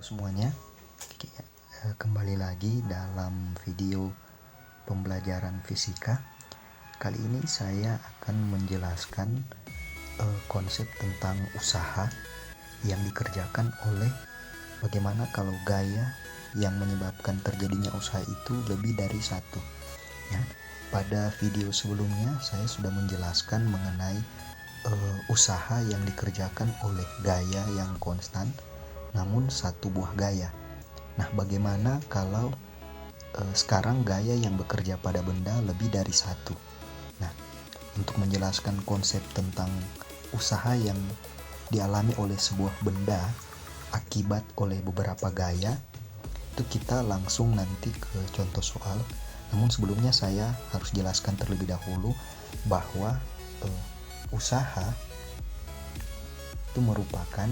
semuanya. Kembali lagi dalam video pembelajaran fisika. Kali ini saya akan menjelaskan konsep tentang usaha yang dikerjakan oleh bagaimana kalau gaya yang menyebabkan terjadinya usaha itu lebih dari satu. Ya, pada video sebelumnya saya sudah menjelaskan mengenai usaha yang dikerjakan oleh gaya yang konstan namun satu buah gaya. Nah, bagaimana kalau sekarang gaya yang bekerja pada benda lebih dari satu? Nah, untuk menjelaskan konsep tentang usaha yang dialami oleh sebuah benda akibat oleh beberapa gaya, itu kita langsung nanti ke contoh soal. Namun sebelumnya saya harus jelaskan terlebih dahulu bahwa usaha itu merupakan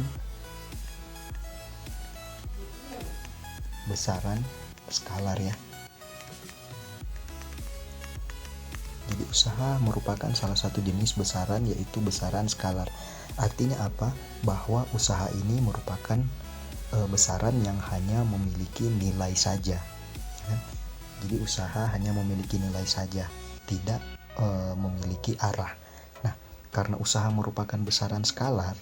besaran skalar ya. Jadi usaha merupakan salah satu jenis besaran, yaitu besaran skalar. Artinya apa? Bahwa usaha ini merupakan besaran yang hanya memiliki nilai saja ya. Jadi usaha hanya memiliki nilai saja, tidak memiliki arah. Nah, karena usaha merupakan besaran skalar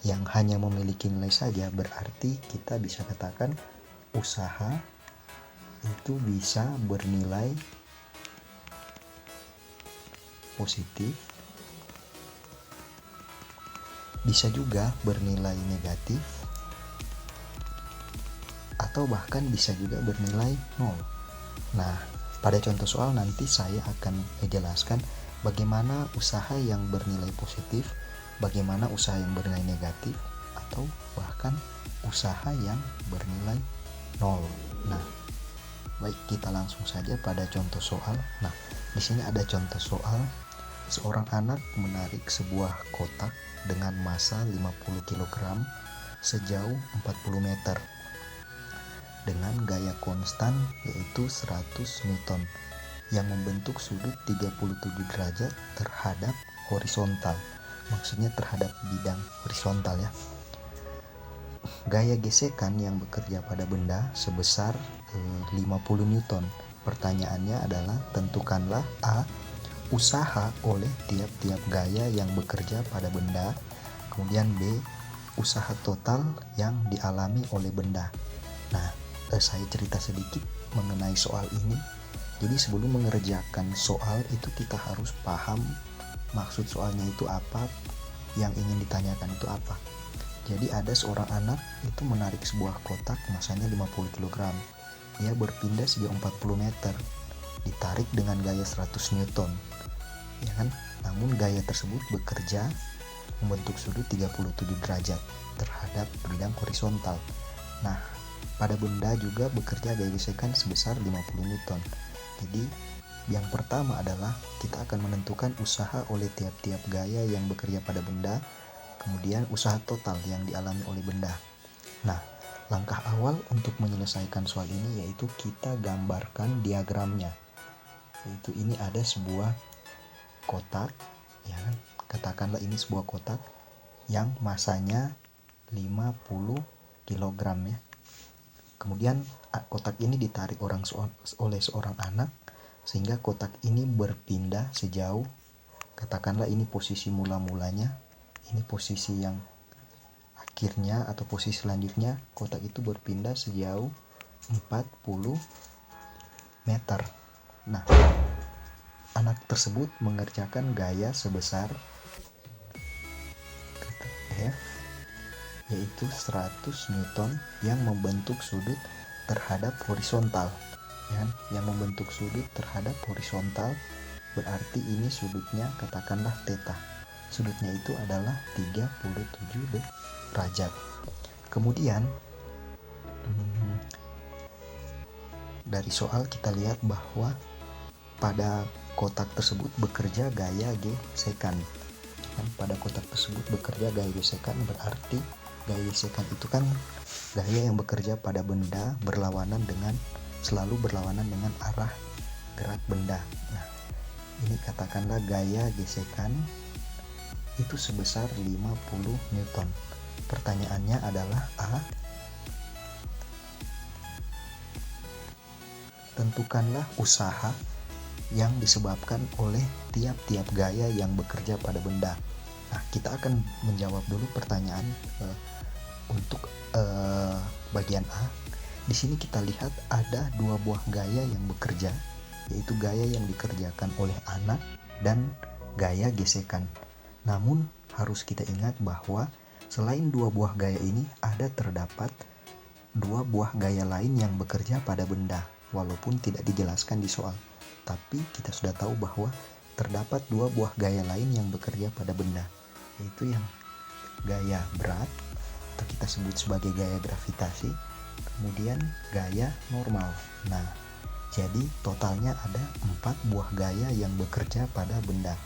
yang hanya memiliki nilai saja, berarti kita bisa katakan usaha itu bisa bernilai positif, bisa juga bernilai negatif, atau bahkan bisa juga bernilai nol. Nah, pada contoh soal nanti saya akan menjelaskan bagaimana usaha yang bernilai positif, bagaimana usaha yang bernilai negatif, atau bahkan usaha yang bernilai nol. Nah, baik, kita langsung saja pada contoh soal. Nah, di sini ada contoh soal. Seorang anak menarik sebuah kotak dengan massa 50 kg sejauh 40 meter dengan gaya konstan yaitu 100 Newton yang membentuk sudut 37 derajat terhadap horizontal. Maksudnya terhadap bidang horizontal ya. Gaya gesekan yang bekerja pada benda sebesar 50 Newton. Pertanyaannya adalah tentukanlah A. Usaha oleh tiap-tiap gaya yang bekerja pada benda. Kemudian B. Usaha total yang dialami oleh benda. Nah, saya cerita sedikit mengenai soal ini. Jadi sebelum mengerjakan soal itu kita harus paham maksud soalnya itu apa, yang ingin ditanyakan itu apa. Jadi ada seorang anak itu menarik sebuah kotak massanya 50 kg. Dia berpindah sejauh 40 meter. Ditarik dengan gaya 100 Newton. Ya kan? Namun gaya tersebut bekerja membentuk sudut 37 derajat terhadap bidang horizontal. Nah, pada benda juga bekerja gaya gesekan sebesar 50 Newton. Jadi yang pertama adalah kita akan menentukan usaha oleh tiap-tiap gaya yang bekerja pada benda, kemudian usaha total yang dialami oleh benda. Nah, langkah awal untuk menyelesaikan soal ini yaitu kita gambarkan diagramnya. Yaitu ini ada sebuah kotak, ya kan? Katakanlah ini sebuah kotak yang masanya 50 kg ya. Kemudian kotak ini ditarik oleh seorang anak sehingga kotak ini berpindah sejauh, katakanlah ini posisi mula-mulanya, ini posisi yang akhirnya atau posisi selanjutnya, kotak itu berpindah sejauh 40 meter. Nah, anak tersebut mengerjakan gaya sebesar F yaitu 100 Newton yang membentuk sudut terhadap horizontal ya, yang membentuk sudut terhadap horizontal, berarti ini sudutnya katakanlah theta. Sudutnya itu adalah 37 derajat. Kemudian dari soal kita lihat bahwa pada kotak tersebut bekerja gaya gesekan. Pada kotak tersebut bekerja gaya gesekan, berarti gaya gesekan itu kan gaya yang bekerja pada benda selalu berlawanan dengan arah gerak benda. Nah, ini katakanlah gaya gesekan itu sebesar 50 Newton. Pertanyaannya adalah A. tentukanlah usaha yang disebabkan oleh tiap-tiap gaya yang bekerja pada benda. Nah, kita akan menjawab dulu pertanyaan untuk bagian A. Di sini kita lihat ada dua buah gaya yang bekerja, yaitu gaya yang dikerjakan oleh anak dan gaya gesekan. Namun harus kita ingat bahwa selain dua buah gaya ini terdapat dua buah gaya lain yang bekerja pada benda, walaupun tidak dijelaskan di soal. Tapi kita sudah tahu bahwa terdapat dua buah gaya lain yang bekerja pada benda, yaitu yang gaya berat atau kita sebut sebagai gaya gravitasi, kemudian gaya normal. Nah, jadi totalnya ada 4 buah gaya yang bekerja pada benda.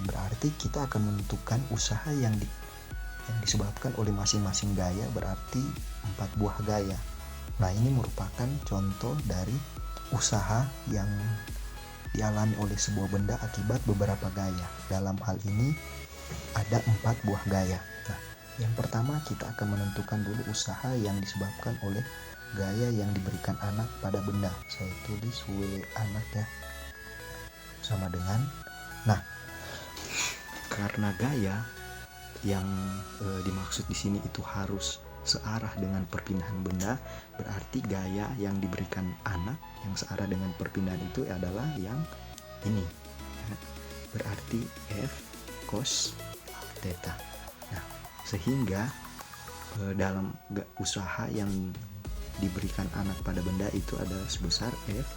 Berarti kita akan menentukan usaha yang disebabkan oleh masing-masing gaya, berarti 4 buah gaya. Nah, ini merupakan contoh dari usaha yang dialami oleh sebuah benda akibat beberapa gaya. Dalam hal ini ada 4 buah gaya. Nah, yang pertama kita akan menentukan dulu usaha yang disebabkan oleh gaya yang diberikan anak pada benda. Saya tulis W anak ya, sama dengan, nah, karena gaya yang dimaksud di sini itu harus searah dengan perpindahan benda, berarti gaya yang diberikan anak yang searah dengan perpindahan itu adalah yang ini, berarti F cos theta. Nah, sehingga dalam usaha yang diberikan anak pada benda itu ada sebesar F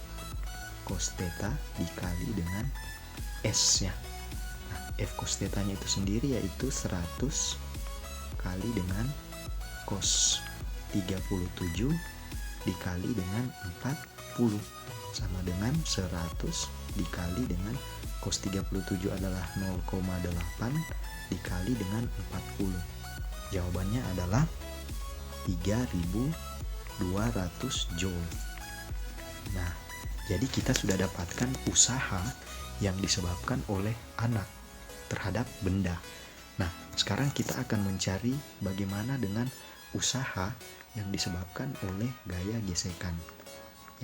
cos theta dikali dengan S ya. Nah, F cos theta-nya itu sendiri yaitu 100 kali dengan cos 37 dikali dengan 40 sama dengan 100 dikali dengan cos 37 adalah 0,8 dikali dengan 40. Jawabannya adalah 3200 joule. Nah, jadi kita sudah dapatkan usaha yang disebabkan oleh anak terhadap benda. Nah, sekarang kita akan mencari bagaimana dengan usaha yang disebabkan oleh gaya gesekan.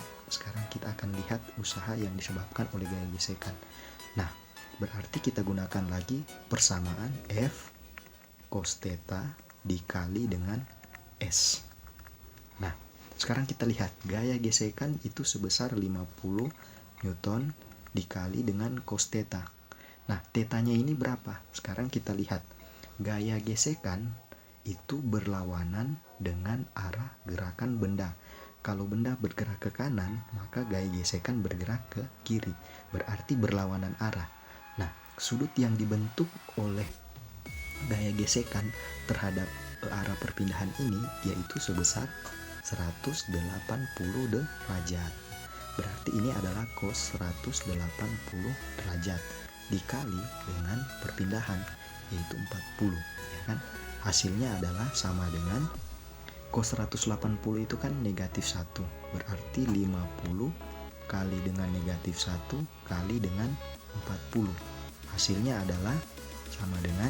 Ya, sekarang kita akan lihat usaha yang disebabkan oleh gaya gesekan. Nah, berarti kita gunakan lagi persamaan F cos theta dikali dengan S. Nah, sekarang kita lihat gaya gesekan itu sebesar 50 Newton dikali dengan cos theta. Nah, tetanya ini berapa? Sekarang kita lihat. Gaya gesekan itu berlawanan dengan arah gerakan benda. Kalau benda bergerak ke kanan, maka gaya gesekan bergerak ke kiri. Berarti berlawanan arah. Nah, sudut yang dibentuk oleh gaya gesekan terhadap arah perpindahan ini yaitu sebesar 180 derajat. Berarti ini adalah cos 180 derajat dikali dengan perpindahan yaitu 40, ya kan? Hasilnya adalah sama dengan cos 180 itu kan negatif 1, berarti 50 kali dengan negatif 1 kali dengan 40. Hasilnya adalah sama dengan,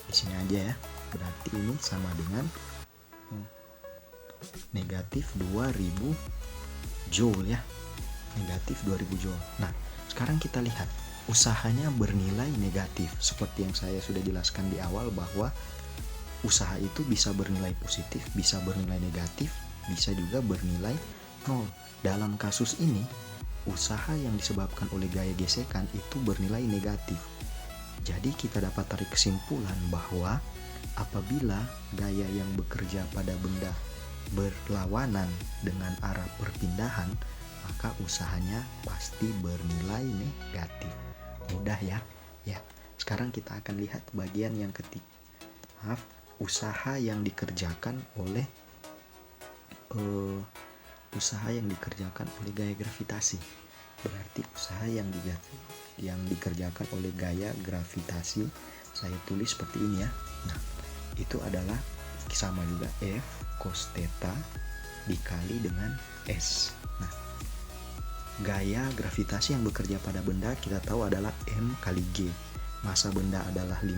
di sini aja ya, berarti ini sama dengan negatif 2000 joule ya, negatif 2000 joule. Nah, sekarang kita lihat usahanya bernilai negatif. Seperti yang saya sudah jelaskan di awal bahwa usaha itu bisa bernilai positif, bisa bernilai negatif, bisa juga bernilai 0. Dalam kasus ini, usaha yang disebabkan oleh gaya gesekan itu bernilai negatif. Jadi kita dapat tarik kesimpulan bahwa apabila gaya yang bekerja pada benda berlawanan dengan arah perpindahan, maka usahanya pasti bernilai negatif. Mudah ya. Ya, sekarang kita akan lihat bagian yang ketiga. Usaha yang dikerjakan oleh gaya gravitasi. Berarti usaha yang dikerjakan oleh gaya gravitasi, saya tulis seperti ini ya. Nah, itu adalah sama juga F cos theta dikali dengan S. Nah, gaya gravitasi yang bekerja pada benda kita tahu adalah M kali G. Massa benda adalah 50,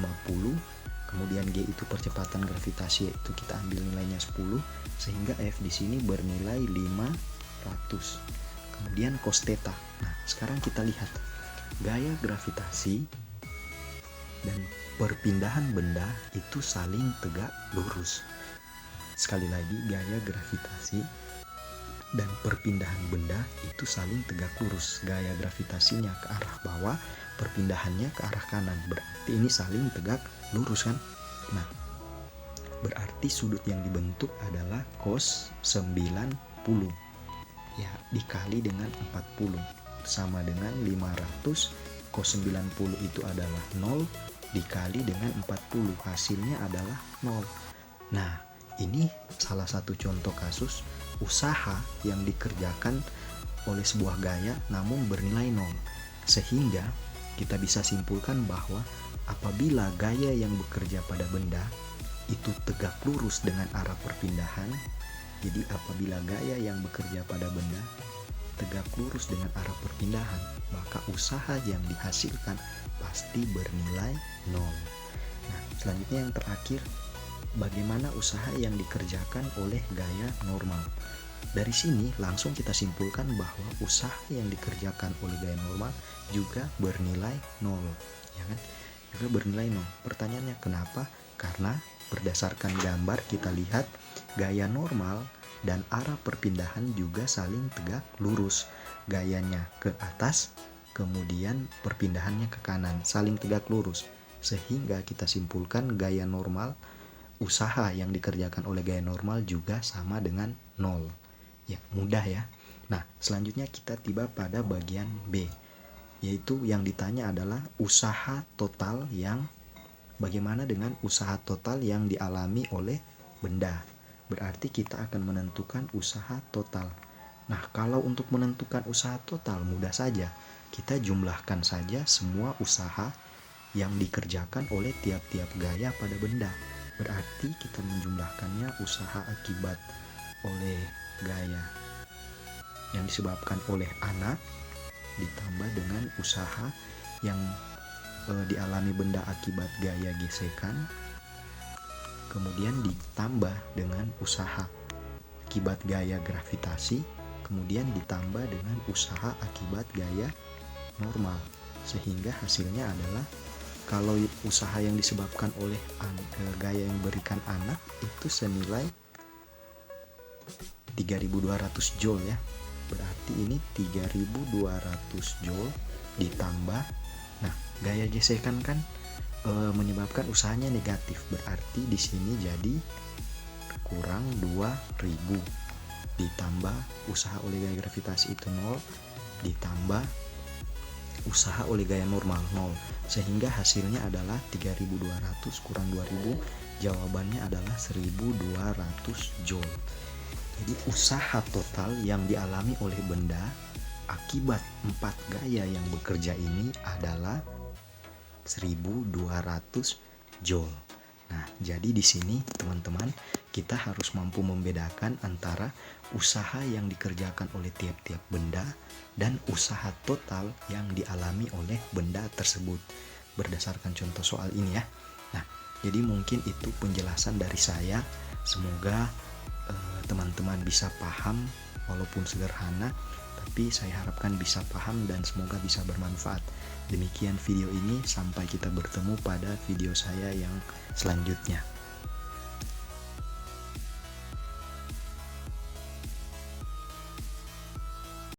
kemudian G itu percepatan gravitasi, yaitu kita ambil nilainya 10, sehingga F di sini bernilai 5 100. Kemudian cos theta. Nah, sekarang kita lihat gaya gravitasi dan perpindahan benda itu saling tegak lurus. Sekali lagi, gaya gravitasi dan perpindahan benda itu saling tegak lurus. Gaya gravitasinya ke arah bawah, perpindahannya ke arah kanan. Berarti ini saling tegak lurus kan? Nah, berarti sudut yang dibentuk adalah cos 90 ya dikali dengan 40 sama dengan 500. Cos 90 itu adalah 0 dikali dengan 40, hasilnya adalah 0. Nah, ini salah satu contoh kasus usaha yang dikerjakan oleh sebuah gaya namun bernilai 0. Sehingga kita bisa simpulkan bahwa apabila gaya yang bekerja pada benda itu tegak lurus dengan arah perpindahan, jadi apabila gaya yang bekerja pada benda tegak lurus dengan arah perpindahan, maka usaha yang dihasilkan pasti bernilai 0. Nah, selanjutnya yang terakhir, bagaimana usaha yang dikerjakan oleh gaya normal. Dari sini langsung kita simpulkan bahwa usaha yang dikerjakan oleh gaya normal juga bernilai 0, ya kan? Juga bernilai 0. Pertanyaannya kenapa? Karena berdasarkan gambar kita lihat gaya normal dan arah perpindahan juga saling tegak lurus. Gayanya ke atas, kemudian perpindahannya ke kanan, saling tegak lurus. Sehingga kita simpulkan gaya normal, usaha yang dikerjakan oleh gaya normal juga sama dengan 0. Ya, mudah ya. Nah, selanjutnya kita tiba pada bagian B, yaitu yang ditanya adalah usaha total yang bagaimana dengan usaha total yang dialami oleh benda. Berarti kita akan menentukan usaha total. Nah, kalau untuk menentukan usaha total mudah saja. Kita jumlahkan saja semua usaha yang dikerjakan oleh tiap-tiap gaya pada benda. Berarti kita menjumlahkannya usaha akibat oleh gaya yang disebabkan oleh anak ditambah dengan usaha yang dialami benda akibat gaya gesekan, kemudian ditambah dengan usaha akibat gaya gravitasi, kemudian ditambah dengan usaha akibat gaya normal. Sehingga hasilnya adalah kalau usaha yang disebabkan oleh gaya yang berikan anak itu senilai 3200 joule ya. Berarti ini 3200 joule ditambah, nah gaya gesekan kan menyebabkan usahanya negatif, berarti di sini jadi kurang 2000 ditambah usaha oleh gaya gravitasi itu 0 ditambah usaha oleh gaya normal 0, sehingga hasilnya adalah 3200 kurang 2000, jawabannya adalah 1200 joule. Jadi usaha total yang dialami oleh benda akibat 4 gaya yang bekerja ini adalah 1200 joule. Nah, jadi di sini teman-teman kita harus mampu membedakan antara usaha yang dikerjakan oleh tiap-tiap benda dan usaha total yang dialami oleh benda tersebut berdasarkan contoh soal ini ya. Nah, jadi mungkin itu penjelasan dari saya. Semoga teman-teman bisa paham walaupun sederhana, tapi saya harapkan bisa paham dan semoga bisa bermanfaat. Demikian video ini, sampai kita bertemu pada video saya yang selanjutnya.